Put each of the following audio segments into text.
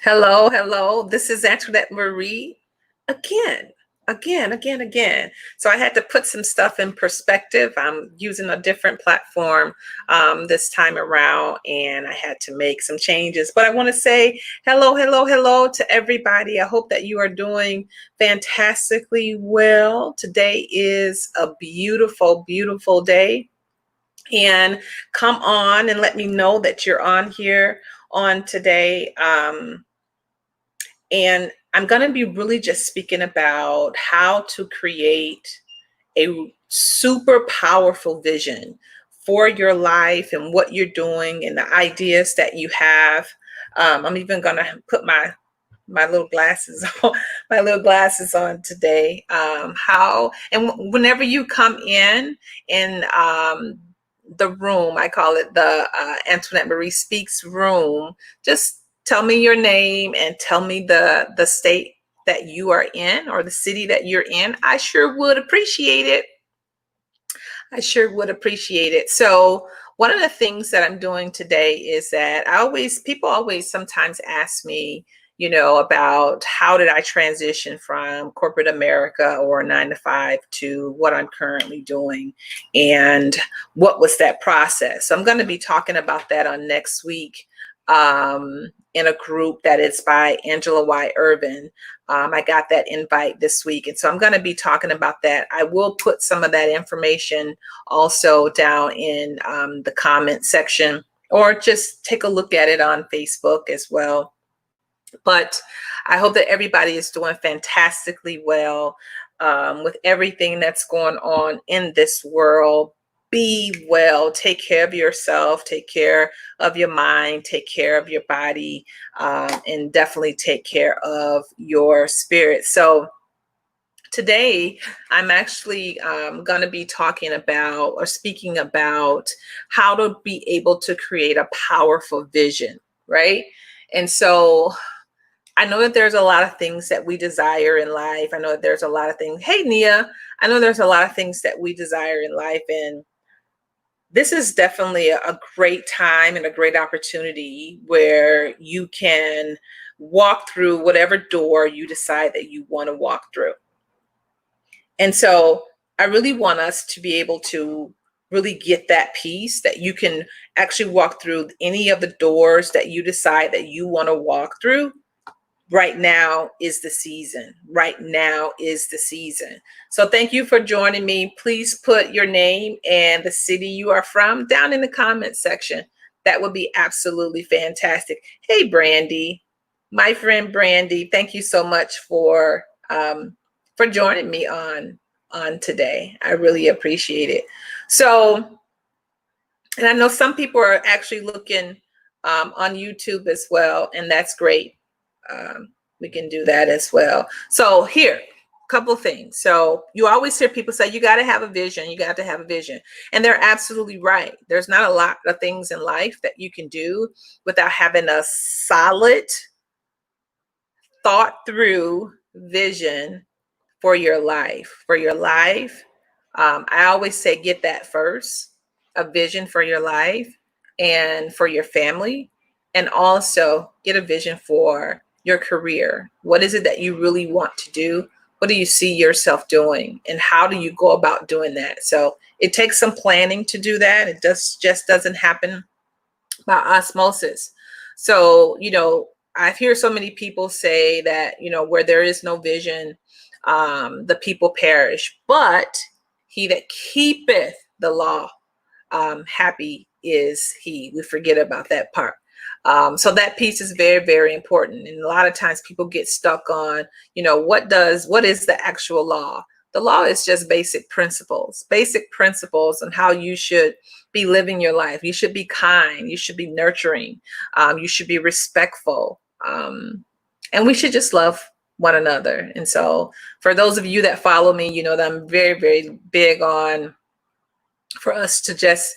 Hello, hello. This is Antoinette Marie again, again. So I had to put some stuff in perspective. I'm using a different platform this time around, and I had to make some changes. But I want to say hello to everybody. I hope that you are doing fantastically well. Today is a beautiful day. And come on and let me know that you're on here on today. And I'm going to be really just speaking about how to create a super powerful vision for your life and what you're doing and the ideas that you have. I'm even going to put my little glasses on, my little glasses on today. How and whenever you come in the room, I call it the Antoinette Marie Speaks room. Just tell me your name and tell me the state that you are in or the city that you're in. I sure would appreciate it. I sure would appreciate it. So one of the things that I'm doing today is that people always sometimes ask me, about how did I transition from corporate America or 9 to 5 to what I'm currently doing and what was that process. So I'm going to be talking about that on next week in a group that is by Angela Y. Irvin. I got that invite this week. And so I'm going to be talking about that. I will put some of that information also down in the comment section, or just take a look at it on Facebook as well. But I hope that everybody is doing fantastically well with everything that's going on in this world. Be well, take care of yourself, take care of your mind, take care of your body, and definitely take care of your spirit. So today, I'm actually going to be talking about or speaking about how to be able to create a powerful vision, right? And so I know that there's a lot of things that we desire in life. I know that there's a lot of things. Hey, Nia, I know there's a lot of things that we desire in life. And this is definitely a great time and a great opportunity where you can walk through whatever door you decide that you want to walk through. And so I really want us to be able to really get that piece that you can actually walk through any of the doors that you decide that you want to walk through. Right now is the season. Right now is the season. So thank you for joining me. Please put your name and the city you are from down in the comment section. That would be absolutely fantastic. Hey, Brandy, my friend Brandy, thank you so much for joining me on today. I really appreciate it. So, and I know some people are actually looking on YouTube as well, and that's great. We can do that as well. So here, a couple things. So you always hear people say, you got to have a vision. You got to have a vision. And they're absolutely right. There's not a lot of things in life that you can do without having a solid, thought through vision for your life. For your life. I always say, get that first, a vision for your life and for your family. And also get a vision for your career. What is it that you really want to do? What do you see yourself doing? And how do you go about doing that? So it takes some planning to do that. It just doesn't happen by osmosis. So, I hear so many people say that, where there is no vision, the people perish. But he that keepeth the law, happy is he. We forget about that part. So that piece is very, very important. And a lot of times people get stuck on, what is the actual law? The law is just basic principles on how you should be living your life. You should be kind. You should be nurturing. You should be respectful. And we should just love one another. And so for those of you that follow me, you know that I'm very, very big on for us to just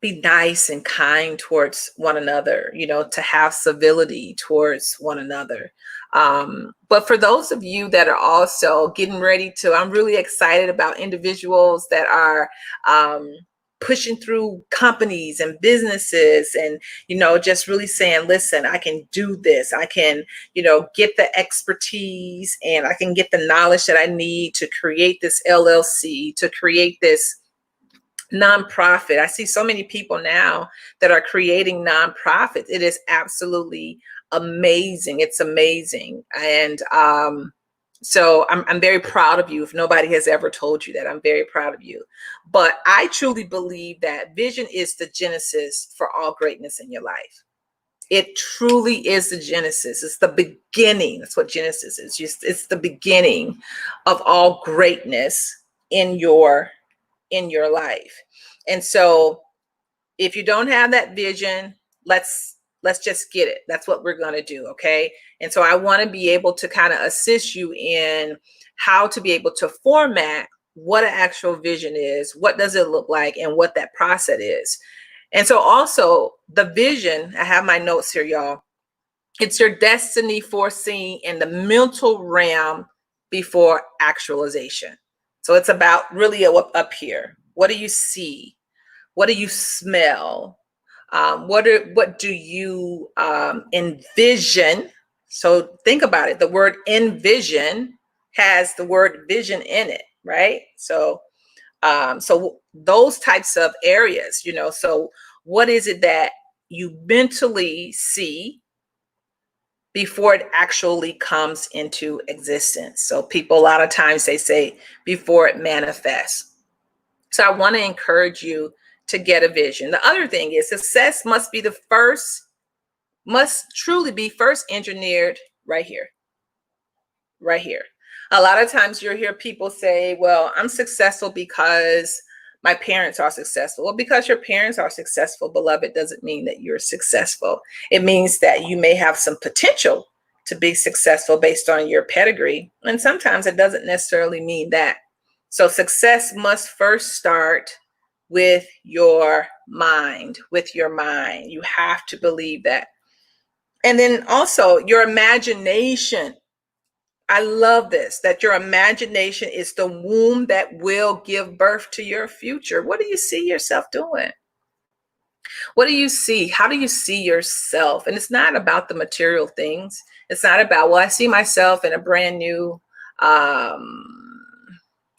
be nice and kind towards one another, to have civility towards one another. But for those of you that are also getting ready to, I'm really excited about individuals that are pushing through companies and businesses and, just really saying, listen, I can do this. I can, get the expertise and I can get the knowledge that I need to create this LLC, to create this nonprofit. I see so many people now that are creating nonprofits. It is absolutely amazing. It's amazing. And so I'm very proud of you. If nobody has ever told you that, I'm very proud of you. But I truly believe that vision is the genesis for all greatness in your life. It truly is the genesis. It's the beginning. That's what Genesis is. It's the beginning of all greatness in your life. And so if you don't have that vision, let's just get it. That's what we're going to do. Okay. And so I want to be able to kind of assist you in how to be able to format what an actual vision is, what does it look like, and what that process is. And so also the vision, I have my notes here, y'all. It's your destiny foreseen in the mental realm before actualization. So it's about really up here. What do you see? What do you smell? What do you envision? So think about it. The word envision has the word vision in it, right? So those types of areas, so what is it that you mentally see before it actually comes into existence? So people, a lot of times they say before it manifests. So I want to encourage you to get a vision. The other thing is success must truly be first engineered right here. Right here. A lot of times you'll hear people say, well, I'm successful because my parents are successful. Well, because your parents are successful, beloved, doesn't mean that you're successful. It means that you may have some potential to be successful based on your pedigree. And sometimes it doesn't necessarily mean that. So success must first start with your mind, You have to believe that. And then also your imagination. I love this, that your imagination is the womb that will give birth to your future. What do you see yourself doing? What do you see? How do you see yourself? And it's not about the material things. It's not about, well, I see myself in a brand new,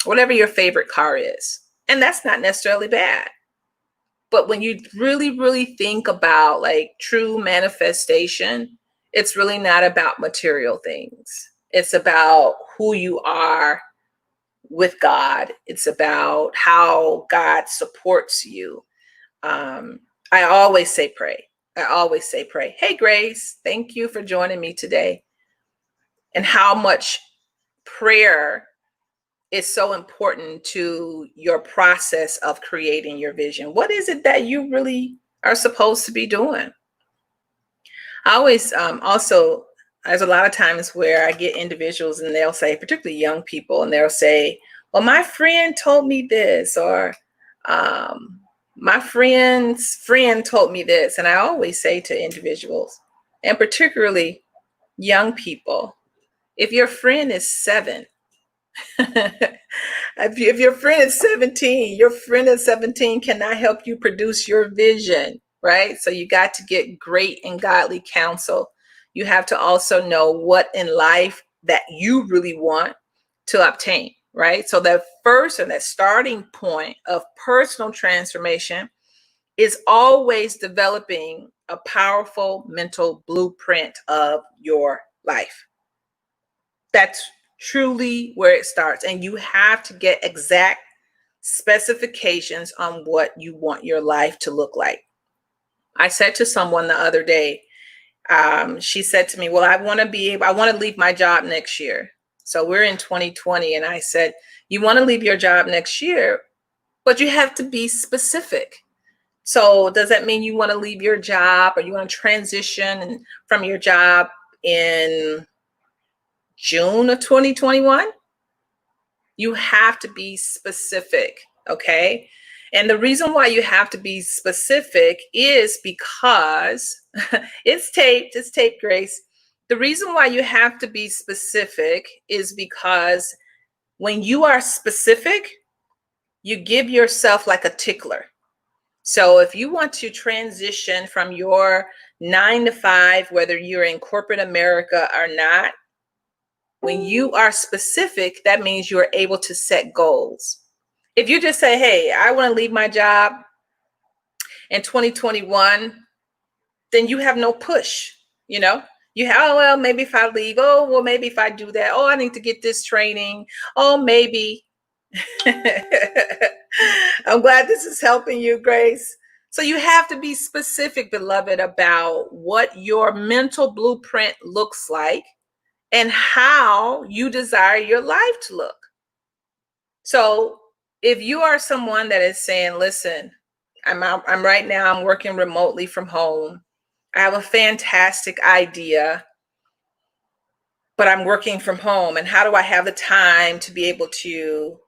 whatever your favorite car is. And that's not necessarily bad. But when you really, really think about like true manifestation, it's really not about material things. It's about who you are with God. It's about how God supports you. I always say pray. I always say pray. Hey, Grace, thank you for joining me today. And how much prayer is so important to your process of creating your vision. What is it that you really are supposed to be doing? I always also, there's a lot of times where I get individuals and they'll say, particularly young people, and they'll say, well, my friend told me this, or my friend's friend told me this. And I always say to individuals, and particularly young people, if your friend is 7, if your friend is 17, your friend at 17 cannot help you produce your vision, right? So you got to get great and godly counsel. You have to also know what in life that you really want to obtain, right? So that first and that starting point of personal transformation is always developing a powerful mental blueprint of your life. That's truly where it starts. And you have to get exact specifications on what you want your life to look like. I said to someone the other day, she said to me, well, I want to leave my job next year. So we're in 2020. And I said, you want to leave your job next year, but you have to be specific. So does that mean you want to leave your job, or you want to transition from your job in June of 2021? You have to be specific, okay? And the reason why you have to be specific is because it's taped, Grace. The reason why you have to be specific is because when you are specific, you give yourself like a tickler. So if you want to transition from your 9 to 5, whether you're in corporate America or not, when you are specific, that means you're able to set goals. If you just say, hey, I want to leave my job in 2021, then you have no push, you know? You have, oh, well, maybe if I leave, oh, well, maybe if I do that, oh, I need to get this training, oh, maybe. I'm glad this is helping you, Grace. So you have to be specific, beloved, about what your mental blueprint looks like and how you desire your life to look. So if you are someone that is saying, listen, I'm right now, I'm working remotely from home. I have a fantastic idea, but I'm working from home. And how do I have the time to be able to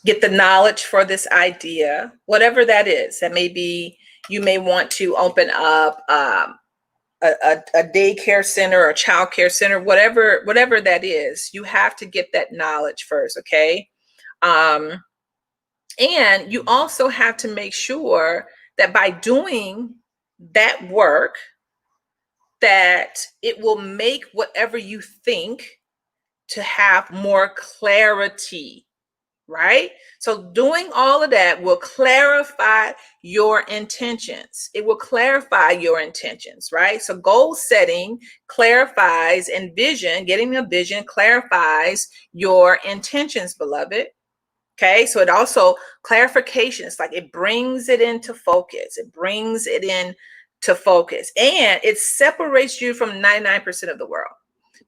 get the knowledge for this idea, whatever that is? That may be, you may want to open up a daycare center or a child care center, whatever that is. You have to get that knowledge first, okay? And you also have to make sure that by doing that work, that it will make whatever you think to have more clarity, right? So doing all of that will clarify your intentions. It will clarify your intentions, right? So goal setting clarifies, and vision, getting a vision clarifies your intentions, beloved. Okay, so it also, clarification, it's like it brings it into focus. It brings it in to focus, and it separates you from 99% of the world.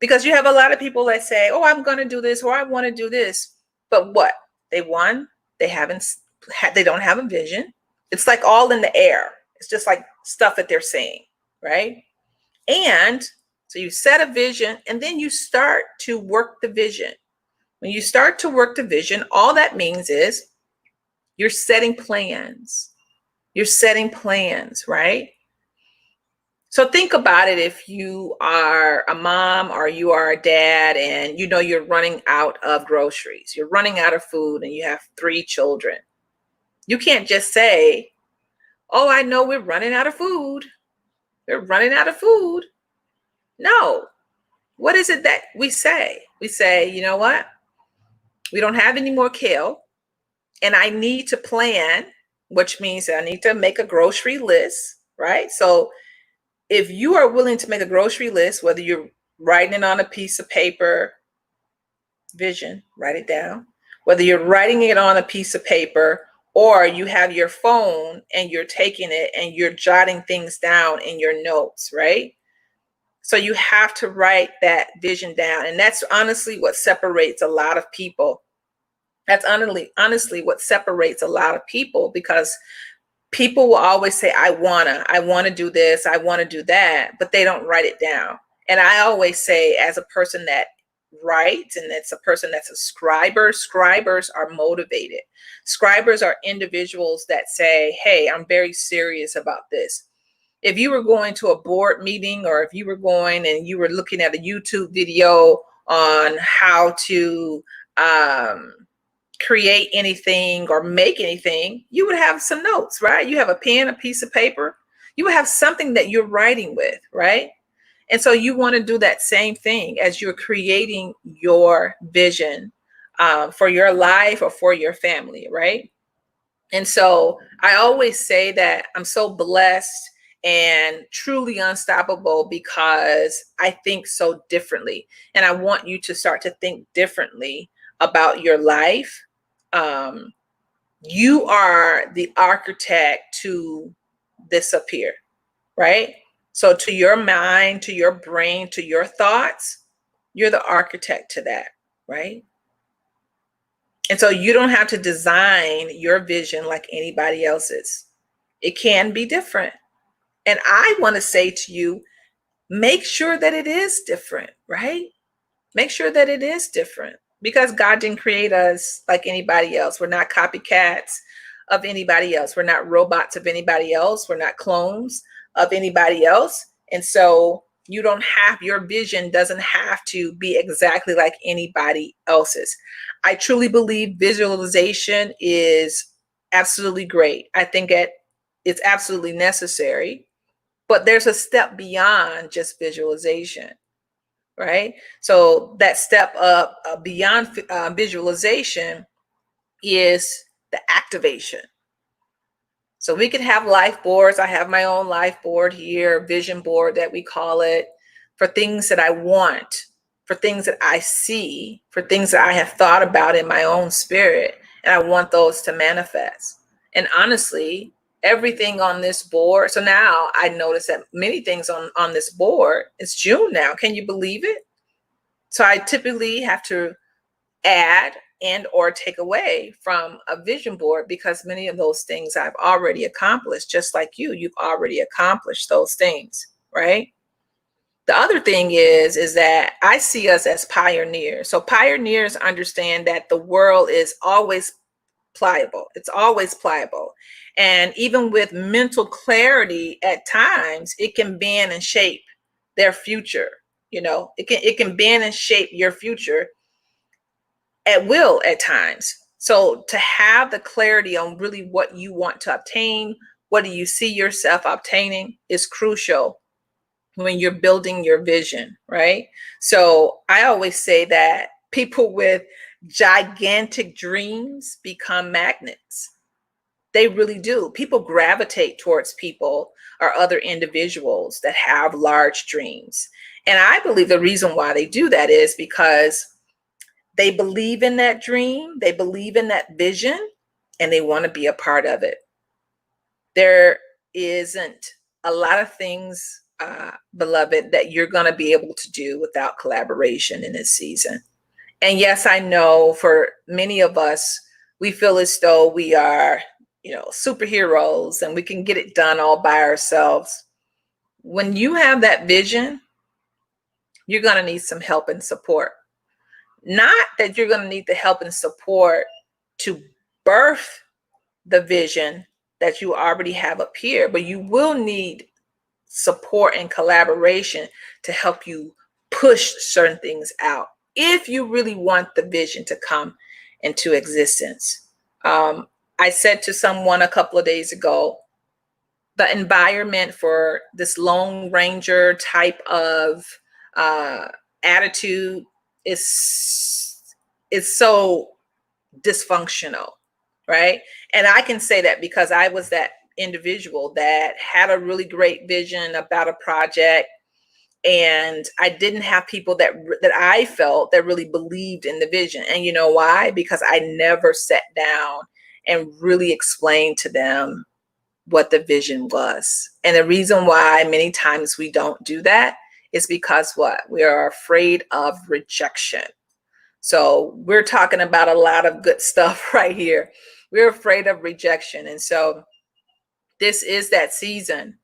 Because you have a lot of people that say, oh, I'm going to do this, or I want to do this. But what? They haven't, they don't have a vision. It's like all in the air. It's just like stuff that they're saying, right? And so you set a vision, and then you start to work the vision. When you start to work the vision, all that means is you're setting plans. You're setting plans, right? So think about it. If you are a mom or you are a dad and you know you're running out of groceries, you're running out of food, and you have 3 children, you can't just say, oh, I know we're running out of food. We're running out of food. No. What is it that we say? We say, you know what? We don't have any more kale, and I need to plan, which means that I need to make a grocery list, right? So if you are willing to make a grocery list, whether you're writing it on a piece of paper, vision, write it down, whether you're writing it on a piece of paper, or you have your phone and you're taking it and you're jotting things down in your notes, right? So you have to write that vision down. And that's honestly what separates a lot of people. That's honestly what separates a lot of people, because people will always say, I wanna do this, I wanna do that, but they don't write it down. And I always say, as a person that writes, and it's a person that's a scriber, scribers are motivated. Scribers are individuals that say, hey, I'm very serious about this. If you were going to a board meeting, or if you were going and you were looking at a YouTube video on how to create anything or make anything, you would have some notes, right? You have a pen, a piece of paper. You would have something that you're writing with, right? And so you want to do that same thing as you're creating your vision for your life or for your family, right? And so I always say that I'm so blessed and truly unstoppable because I think so differently. And I want you to start to think differently about your life. You are the architect to this up here, right? So to your mind, to your brain, to your thoughts, you're the architect to that, right? And so you don't have to design your vision like anybody else's. It can be different. And I want to say to you, make sure that it is different, right? Make sure that it is different, because God didn't create us like anybody else. We're not copycats of anybody else. We're not robots of anybody else. We're not clones of anybody else. And so you don't have, your vision doesn't have to be exactly like anybody else's. I truly believe visualization is absolutely great. I think it's absolutely necessary, but there's a step beyond just visualization, right? So that step up beyond visualization is the activation. So we can have life boards. I have my own life board here, vision board that we call it, for things that I want, for things that I see, for things that I have thought about in my own spirit, and I want those to manifest. And honestly, everything on this board. So now I notice that many things on this board, it's June now. Can you believe it? So I typically have to add and or take away from a vision board because many of those things I've already accomplished. Just like you've already accomplished those things, right? The other thing is that I see us as pioneers. So pioneers understand that the world is always pliable. It's always pliable. And even with mental clarity at times, it can bend and shape their future. It can bend and shape your future at will at times. So to have the clarity on really what you want to obtain, what do you see yourself obtaining, is crucial when you're building your vision, right? So I always say that people with gigantic dreams become magnets. They really do. People gravitate towards people or other individuals that have large dreams. And I believe the reason why they do that is because they believe in that dream, they believe in that vision, and they want to be a part of it. There isn't a lot of things, beloved, that you're going to be able to do without collaboration in this season. And yes, I know for many of us, we feel as though we are, superheroes and we can get it done all by ourselves. When you have that vision, you're going to need some help and support. Not that you're going to need the help and support to birth the vision that you already have up here, but you will need support and collaboration to help you push certain things out if you really want the vision to come into existence. I said to someone a couple of days ago, the environment for this Lone Ranger type of attitude is so dysfunctional, right? And I can say that because I was that individual that had a really great vision about a project, and I didn't have people that I felt that really believed in the vision. And you know why? Because I never sat down and really explained to them what the vision was. And the reason why many times we don't do that is because what? We are afraid of rejection. So we're talking about a lot of good stuff right here. We're afraid of rejection. And so this is that season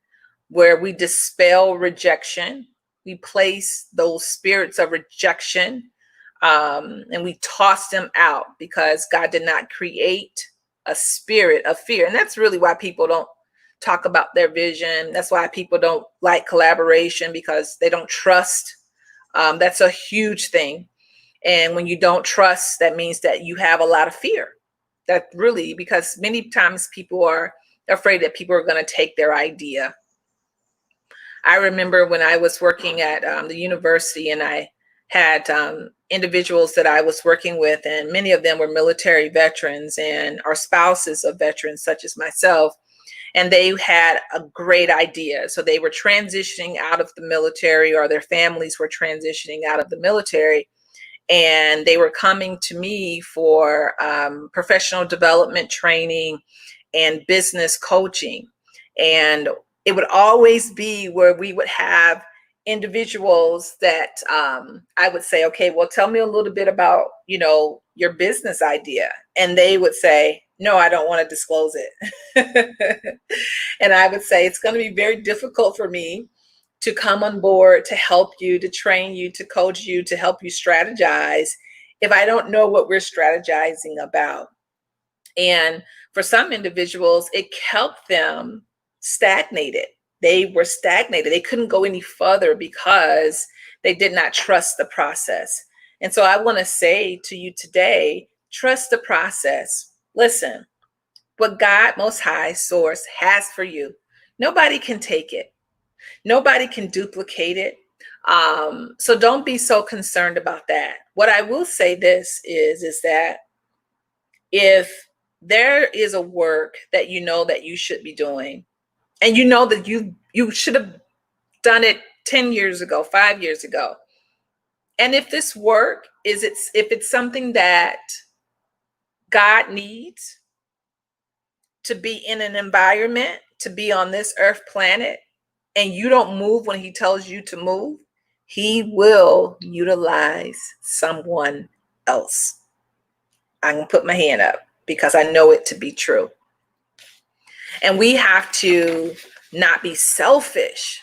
where we dispel rejection. We place those spirits of rejection, and we toss them out, because God did not create a spirit of fear. And that's really why people don't talk about their vision. That's why people don't like collaboration, because they don't trust. That's a huge thing. And when you don't trust, that means that you have a lot of fear. That really, because many times people are afraid that people are going to take their idea. I remember when I was working at the university, and I had individuals that I was working with, and many of them were military veterans and are spouses of veterans such as myself. And they had a great idea. So they were transitioning out of the military, or their families were transitioning out of the military. And they were coming to me for professional development training and business coaching. And it would always be where we would have individuals that I would say, okay, well, tell me a little bit about, your business idea. And they would say, no, I don't want to disclose it. And I would say, it's going to be very difficult for me to come on board, to help you, to train you, to coach you, to help you strategize, if I don't know what we're strategizing about. And for some individuals, it helped them stagnated. They were stagnated. They couldn't go any further because they did not trust the process. And so I want to say to you today, trust the process. Listen, what God Most High Source has for you. Nobody can take it. Nobody can duplicate it. So don't be so concerned about that. What I will say this is that if there is a work that you know that you should be doing, and you know that you should have done it 10 years ago, 5 years ago, and if this work if it's something that God needs to be in an environment, to be on this earth planet, and you don't move when he tells you to move, he will utilize someone else. I'm going to put my hand up because I know it to be true. And we have to not be selfish.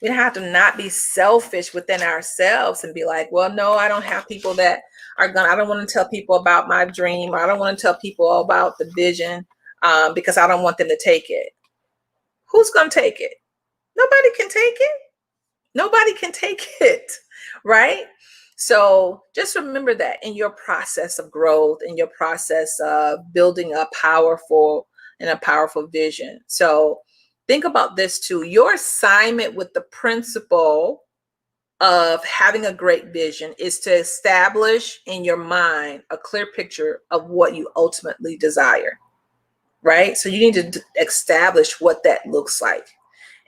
We have to not be selfish within ourselves and be like, well, no, I don't have people that I don't want to tell people about my dream. Or I don't want to tell people about the vision because I don't want them to take it. Who's going to take it? Nobody can take it. Nobody can take it, right? So just remember that in your process of growth, in your process of building a powerful vision. So think about this too. Your assignment with the principle of having a great vision is to establish in your mind a clear picture of what you ultimately desire, right? So you need to establish what that looks like.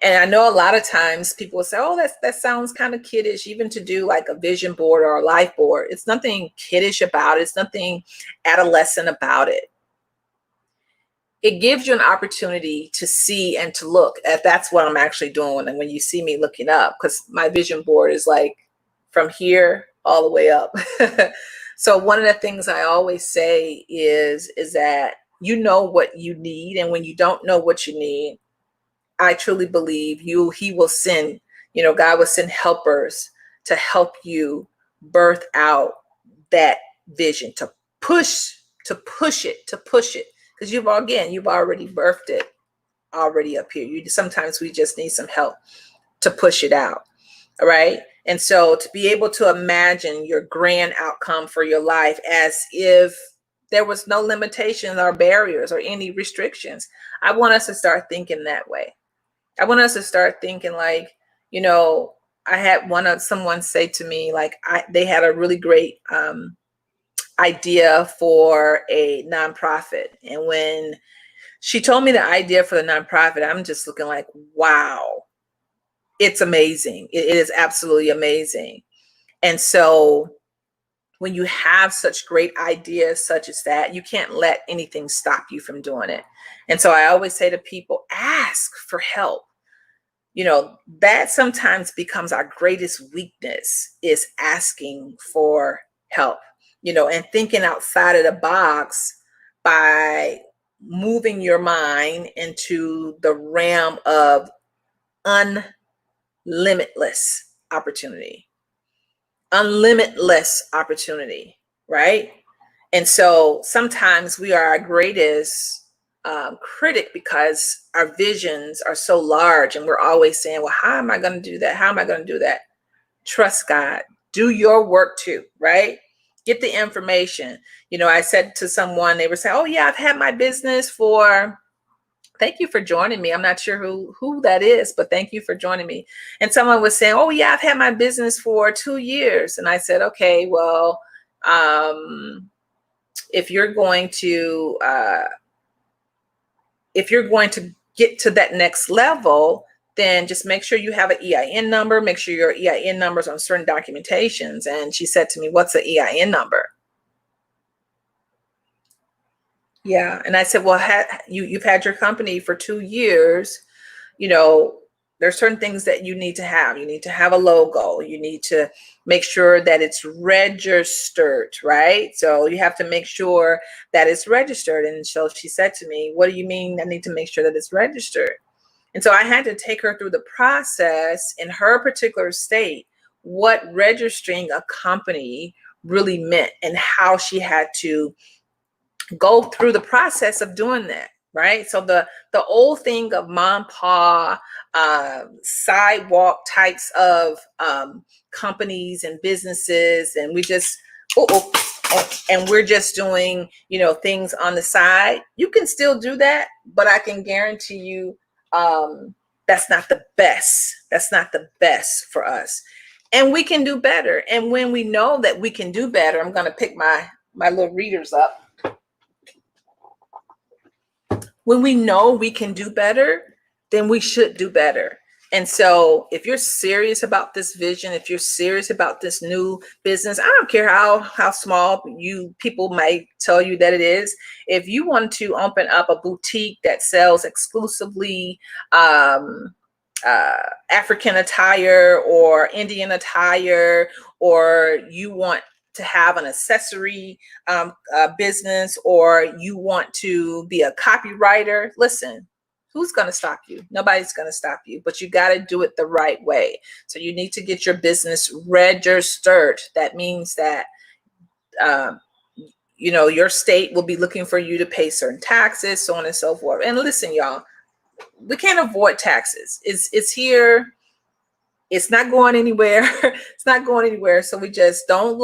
And I know a lot of times people will say, oh, that sounds kind of kiddish, even to do like a vision board or a life board. It's nothing kiddish about it. It's nothing adolescent about it. It gives you an opportunity to see and to look at that's what I'm actually doing. And when you see me looking up, because my vision board is like from here all the way up. So one of the things I always say is that you know what you need. And when you don't know what you need, I truly believe he will send, God will send helpers to help you birth out that vision, to push it. Because you've already birthed it already up here. Sometimes we just need some help to push it out. All right. And so to be able to imagine your grand outcome for your life as if there was no limitations or barriers or any restrictions. I want us to start thinking that way. I want us to start thinking like, I had someone say to me, like, they had a really great idea for a nonprofit. And when she told me the idea for the nonprofit, I'm just looking like, wow, it's amazing. It is absolutely amazing. And so when you have such great ideas such as that, you can't let anything stop you from doing it. And so I always say to people, ask for help. That sometimes becomes our greatest weakness, is asking for help, and thinking outside of the box by moving your mind into the realm of unlimitless opportunity, right? And so sometimes we are our greatest critic because our visions are so large and we're always saying, well, how am I going to do that? How am I going to do that? Trust God. Do your work too, right? Get the information. I said to someone, they were saying, oh yeah, I've had my business for, thank you for joining me. I'm not sure who that is, but thank you for joining me. And someone was saying, oh yeah, I've had my business for 2 years. And I said, okay, well, if you're going to get to that next level, then just make sure you have an EIN number, make sure your EIN numbers on certain documentations. And she said to me, what's the EIN number? Yeah. And I said, well, you've had your company for 2 years, there's certain things that you need to have. You need to have a logo. You need to make sure that it's registered, right? So you have to make sure that it's registered. And so she said to me, what do you mean I need to make sure that it's registered? And so I had to take her through the process in her particular state, what registering a company really meant and how she had to go through the process of doing that. Right. So the old thing of mom, pa, sidewalk types of companies and businesses, and we just, and we're just doing, things on the side, you can still do that, but I can guarantee you, that's not the best. That's not the best for us. And we can do better. And when we know that we can do better, I'm going to pick my little readers up. When we know we can do better, then we should do better. And so if you're serious about this vision, if you're serious about this new business, I don't care how small you people might tell you that it is. If you want to open up a boutique that sells exclusively African attire or Indian attire, or you want to have an accessory business, or you want to be a copywriter, listen, who's going to stop you? Nobody's going to stop you, but you got to do it the right way. So you need to get your business registered. That means that, your state will be looking for you to pay certain taxes, so on and so forth. And listen, y'all, we can't avoid taxes. It's here. It's not going anywhere. It's not going anywhere. So we just don't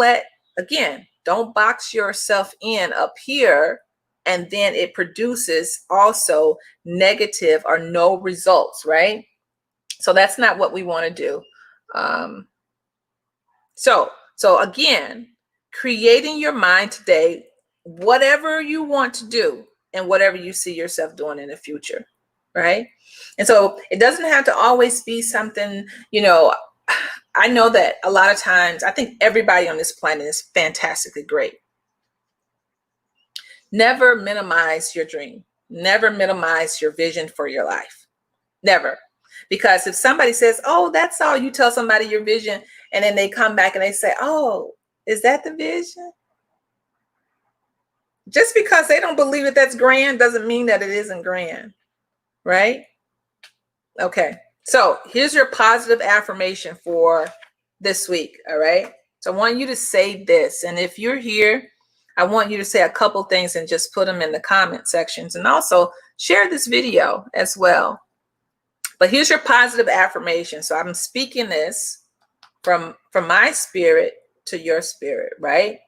box yourself in up here, and then it produces also negative or no results, right? So that's not what we want to do. So again, creating your mind today, whatever you want to do and whatever you see yourself doing in the future, right? And so it doesn't have to always be something, I know that a lot of times, I think everybody on this planet is fantastically great. Never minimize your dream. Never minimize your vision for your life. Never. Because if somebody says, oh, that's all, you tell somebody your vision, and then they come back and they say, oh, is that the vision? Just because they don't believe that that's grand doesn't mean that it isn't grand, right? Okay. So here's your positive affirmation for this week. All right. So I want you to say this. And if you're here, I want you to say a couple things and just put them in the comment sections, and also share this video as well. But here's your positive affirmation. So I'm speaking this from my spirit to your spirit, right?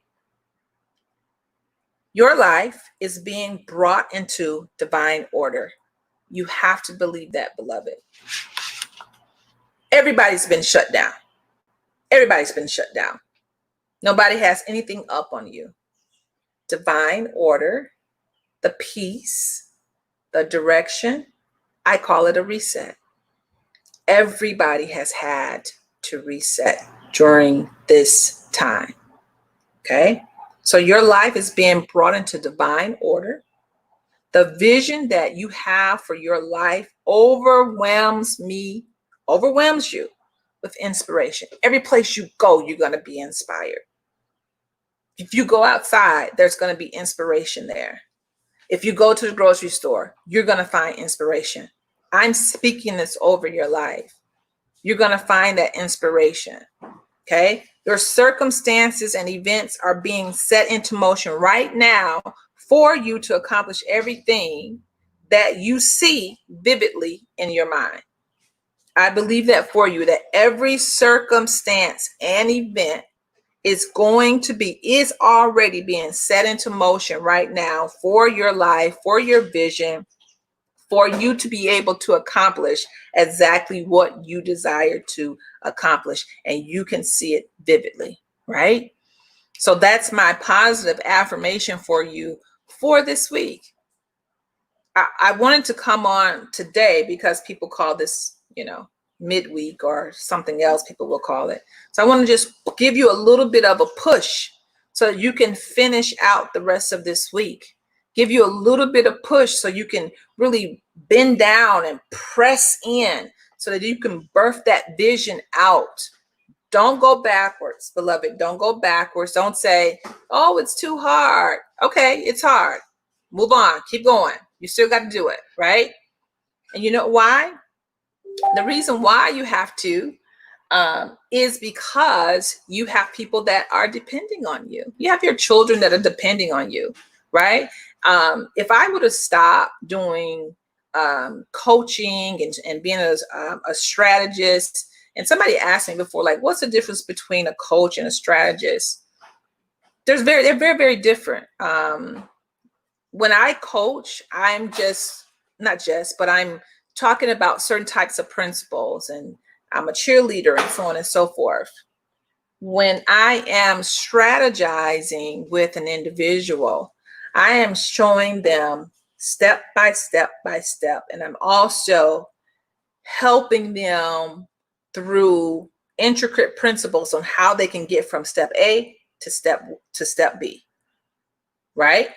Your life is being brought into divine order. You have to believe that, beloved. Everybody's been shut down. Everybody's been shut down. Nobody has anything up on you. Divine order, the peace, the direction, I call it a reset. Everybody has had to reset during this time. Okay? So your life is being brought into divine order. The vision that you have for your life overwhelms you with inspiration. Every place you go, you're going to be inspired. If you go outside, there's going to be inspiration there. If you go to the grocery store, you're going to find inspiration. I'm speaking this over your life. You're going to find that inspiration. Okay? Your circumstances and events are being set into motion right now for you to accomplish everything that you see vividly in your mind. I believe that for you, that every circumstance and event is already being set into motion right now for your life, for your vision, for you to be able to accomplish exactly what you desire to accomplish. And you can see it vividly, right? So that's my positive affirmation for you for this week. I wanted to come on today because people call this, midweek or something else people will call it. So I want to just give you a little bit of a push so you can finish out the rest of this week. Give you a little bit of push so you can really bend down and press in so that you can birth that vision out. Don't go backwards, beloved. Don't go backwards. Don't say, oh, it's too hard. Okay, it's hard. Move on. Keep going. You still got to do it, right? And you know why? The reason why you have to is because you have people that are depending on you. You have your children that are depending on you, right? If I would have stopped doing coaching and being a strategist, and somebody asked me before, like, what's the difference between a coach and a strategist? they're very, very different. When I coach, I'm just not just, but I'm talking about certain types of principles, and I'm a cheerleader and so on and so forth. When I am strategizing with an individual, I am showing them step by step by step, and I'm also helping them through intricate principles on how they can get from step A to step B, right?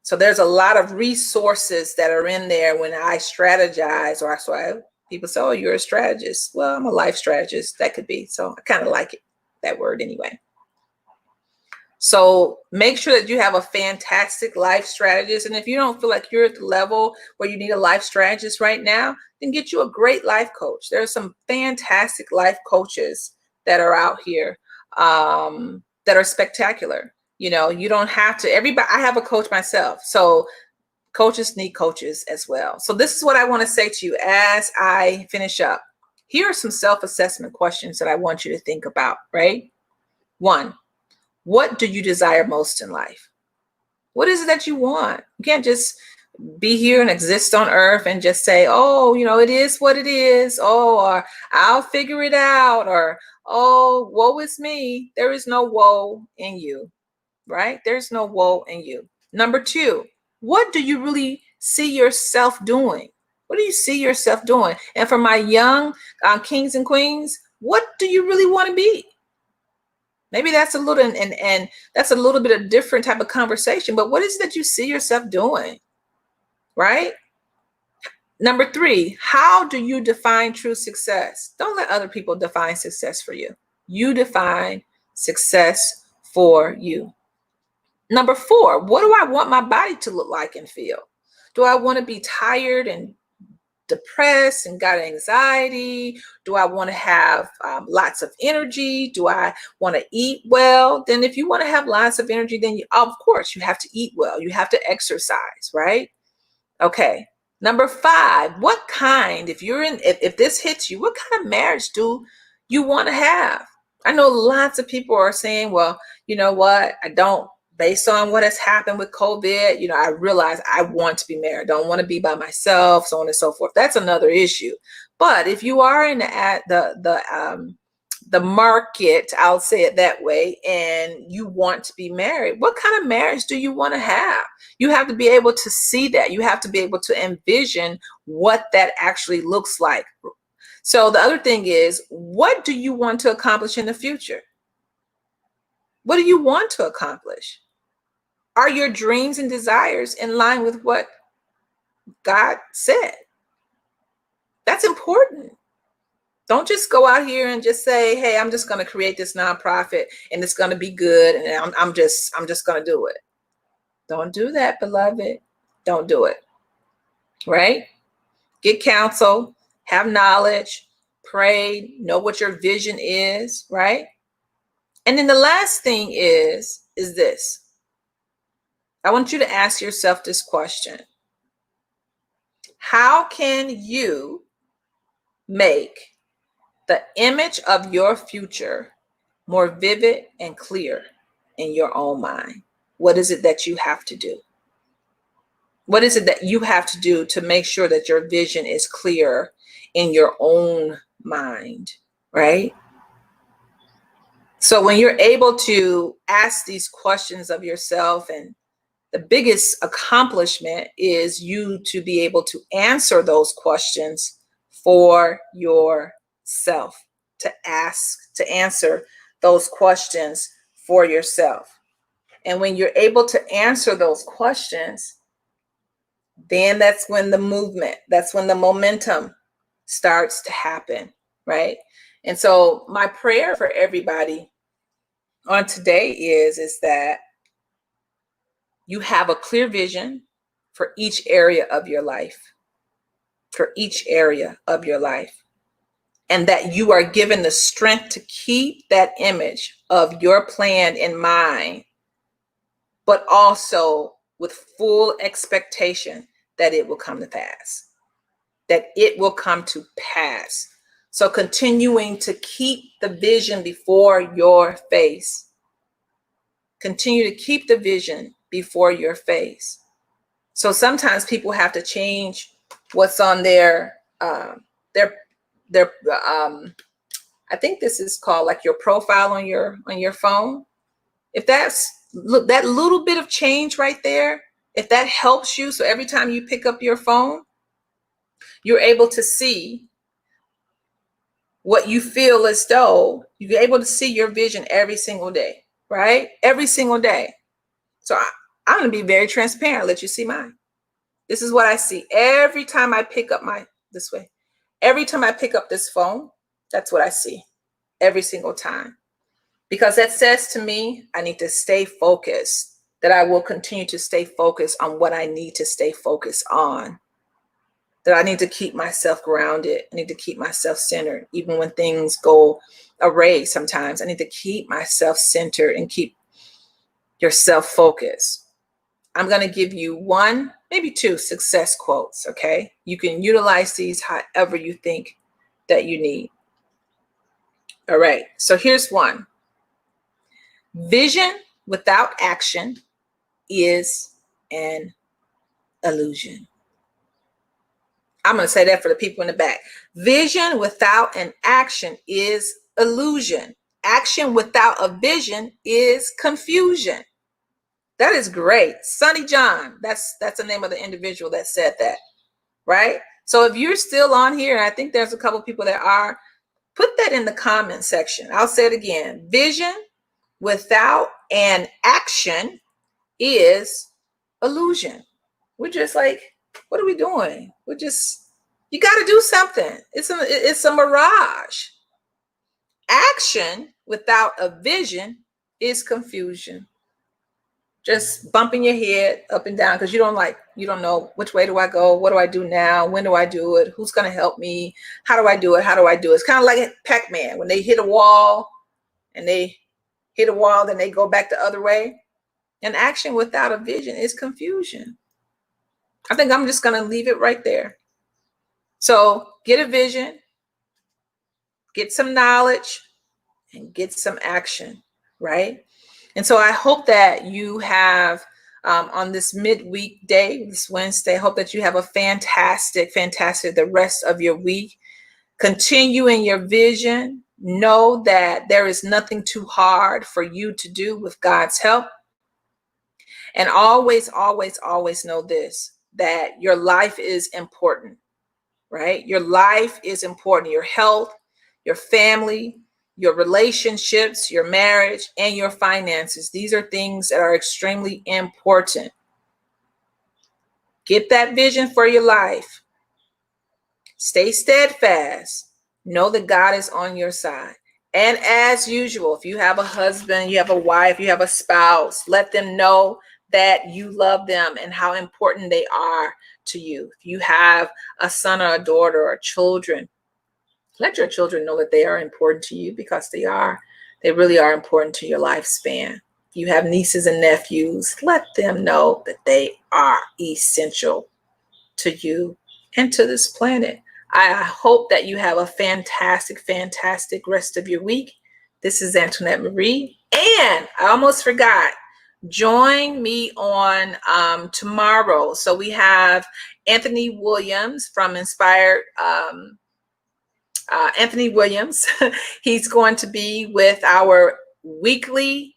So there's a lot of resources that are in there when I strategize, or that's why people say, oh, you're a strategist. Well, I'm a life strategist. That could be. So I kind of like it, that word anyway. So make sure that you have a fantastic life strategist. And if you don't feel like you're at the level where you need a life strategist right now, then get you a great life coach. There are some fantastic life coaches that are out here that are spectacular. You know, you don't have to, everybody, I have a coach myself. So coaches need coaches as well. So this is what I want to say to you as I finish up. Here are some self-assessment questions that I want you to think about, right? 1, what do you desire most in life? What is it that you want? You can't just be here and exist on earth and just say, oh, you know, it is what it is. Oh, or I'll figure it out. Or, oh, woe is me. There is no woe in you, right? There's no woe in you. Number 2, what do you really see yourself doing? What do you see yourself doing? And for my young kings and queens, what do you really want to be? Maybe that's a little, and that's a little bit of different type of conversation, but what is it that you see yourself doing, right? Number 3, how do you define true success? Don't let other people define success for you. You define success for you. Number 4, what do I want my body to look like and feel? Do I want to be tired and depressed and got anxiety? Do I want to have lots of energy? Do I want to eat well? Then if you want to have lots of energy, then of course you have to eat well. You have to exercise, right? Okay. Number 5, what kind, if this hits you, what kind of marriage do you want to have? I know lots of people are saying, well, you know what? I don't, based on what has happened with COVID, you know, I realize I want to be married. Don't want to be by myself, so on and so forth. That's another issue. But if you are in the market, I'll say it that way, and you want to be married, what kind of marriage do you want to have? You have to be able to see that. You have to be able to envision what that actually looks like. So the other thing is, what do you want to accomplish in the future? What do you want to accomplish? Are your dreams and desires in line with what God said? That's important. Don't just go out here and just say, hey, I'm just going to create this nonprofit and it's going to be good and I'm just going to do it. Don't do that, beloved. Don't do it. Right? Get counsel, have knowledge, pray, know what your vision is, right? And then the last thing is this. I want you to ask yourself this question. How can you make the image of your future more vivid and clear in your own mind? What is it that you have to do? What is it that you have to do to make sure that your vision is clear in your own mind, right? So when you're able to ask these questions of yourself, and the biggest accomplishment is you to be able to answer those questions for yourself, to answer those questions for yourself. And when you're able to answer those questions, then that's when the movement, that's when the momentum starts to happen, right? And so my prayer for everybody on today is that you have a clear vision for each area of your life, and that you are given the strength to keep that image of your plan in mind, but also with full expectation that it will come to pass, So continuing to keep the vision before your face, Continue to keep the vision before your face. So sometimes people have to change what's on their their I think this is called like your profile on your phone. If that's look that little bit of change right there, if that helps you, so every time you pick up your phone, you're able to see what you feel as though you're able to see your vision every single day, right? Every single day. So I'm going to be very transparent, let you see mine. This is what I see every time I pick up every time I pick up this phone, that's what I see every single time. Because that says to me, I need to stay focused, that I will continue to stay focused on what I need to stay focused on, that I need to keep myself grounded. I need to keep myself centered, even when things go awry sometimes. I need to keep myself centered and keep yourself focused. I'm going to give you one, maybe two success quotes, okay? You can utilize these however you think that you need. All right, so here's one. Vision without action is an illusion. I'm going to say that for the people in the back. Vision without an action is illusion. Action without a vision is confusion. That is great. Sonny John, that's the name of the individual that said that, right? So if you're still on here, and I think there's a couple people that are, put that in the comment section. I'll say it again. Vision without an action is illusion. We're just like, what are we doing? You got to do something. It's a mirage. Action without a vision is confusion. Just bumping your head up and down because you don't know which way do I go? What do I do now? When do I do it? Who's going to help me? How do I do it? How do I do it? It's kind of like Pac-Man when they hit a wall and they hit a wall, then they go back the other way. And action without a vision is confusion. I think I'm just going to leave it right there. So get a vision, get some knowledge, and get some action, right? And so I hope that you have on this midweek day, this Wednesday, I hope that you have a fantastic the rest of your week. Continue in your vision. Know that there is nothing too hard for you to do with God's help. And always know this, that your life is important, right? Your life is important. Your health, your family, your relationships, your marriage, and your finances. These are things that are extremely important. Get that vision for your life. Stay steadfast. Know that God is on your side. And as usual, if you have a husband, you have a wife, you have a spouse, let them know that you love them and how important they are to you. If you have a son or a daughter or children, let your children know that they are important to you, because they are. They really are important to your lifespan. If you have nieces and nephews, let them know that they are essential to you and to this planet. I hope that you have a fantastic rest of your week. This is Antoinette Marie. And I almost forgot, join me on tomorrow. So we have Anthony Williams from Inspired Anthony Williams. He's going to be with our weekly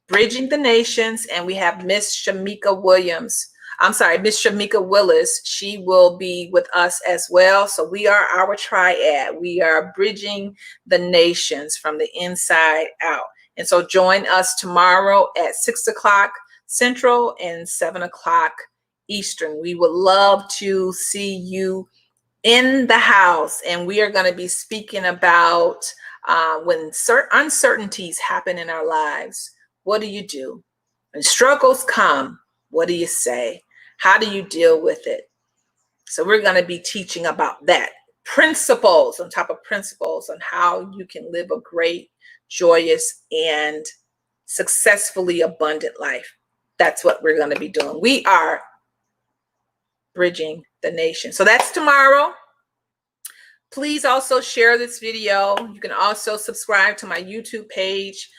Bridging the Nations, and we have Miss Shamika Willis. She will be with us as well. So we are our triad. We are bridging the nations from the inside out. And so join us tomorrow at 6 o'clock Central and 7 o'clock Eastern. We would love to see you in the house, and we are going to be speaking about when uncertainties happen in our lives. What do you do? When struggles come, what do you say? How do you deal with it? So we're going to be teaching about that. Principles on top of principles on how you can live a great, joyous, and successfully abundant life. That's what we're going to be doing. We are bridging the nation. So that's tomorrow. Please also share this video. You can also subscribe to my YouTube page.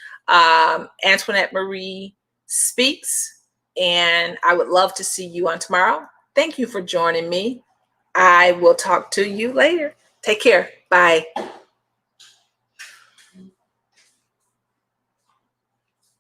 Antoinette Marie Speaks, and I would love to see you on tomorrow. Thank you for joining me. I will talk to you later. Take care. Bye.